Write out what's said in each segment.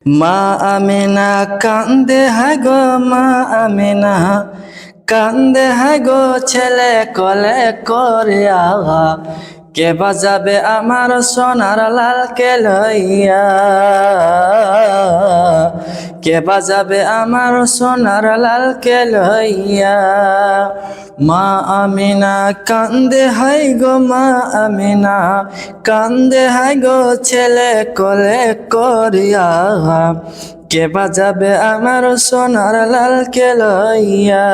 মা আমিনা কান্দে হায় গো, মা আমিনা কান্দে হায় গো, ছেলে কলে করে আগা কে বাজাবে আমার সোনার লালকে লইয়া, কে বাজাবে আমার সোনার লালকে লইয়া। মা আমিনা কান্দে হায় গো, মা আমিনা কান্দে হায় গো, ছেলে কোলে করিয়া কে বাজাবে আমার সোনার লালকে লইয়া,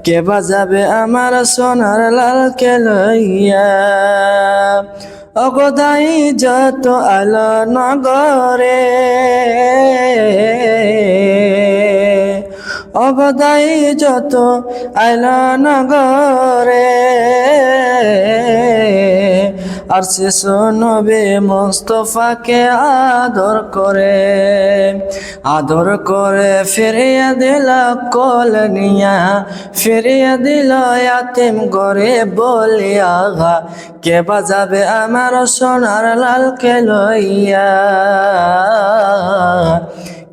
কে বাজাবে আমার সোনার লালকে লইয়া। অগদাই যত আলো নগরে, অগদাই যত আলো নগরে, আর সে নবী মুস্তফাকে আদর করে, আদর করে ফিরিয়ে দিল কোল নিয়া, ফিরিয়ে দিল ইয়াতিম ঘরে বলিয়া, কে বাজাবে আমার সোনার লালকে লইয়া,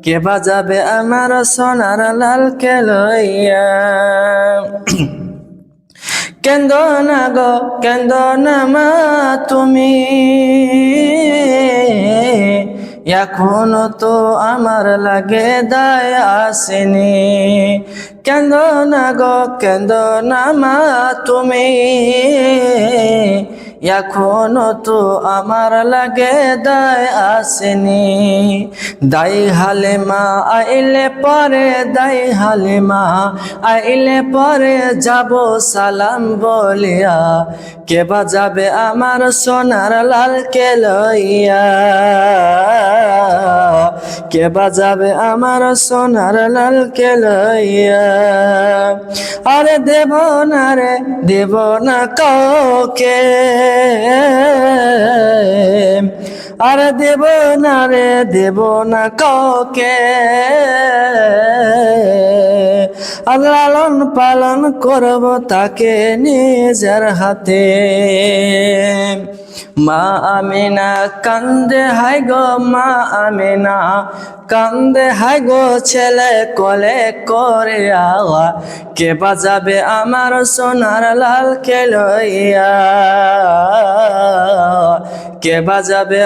কে বাজাবে আমার সোনার লালকে লইয়া। কেন্দ না গো কেন্দ না মা তুমি, এখনো তো আমার লাগে দায় আসেনি। কেন্দ না গো কেন্দ না মা তুমি, এখনো তো আমার লাগে দায় আসেনি। দাই হালিমা আইলে পরে, দাই হালিমা আইলে পরে যাব সালাম বলিয়া, কে বাজাবে আমার সোনার লালকে লইয়া, কে বাজাবে আমার সোনার লালকে লইয়া। আরে দেব না রে দেব না কাউকে, আরে দেব না রে দেব না কাউকে, আর লালন পালন করব তাকে নিজের হাতে। মা আমিনা কান্দে হায় গো, মা আমিনা কান্দে হায় গো, ছেলে কোলে করে আওয়া কে বাজাবে আমার সোনার লালকে লইয়া, কে বাজাবে।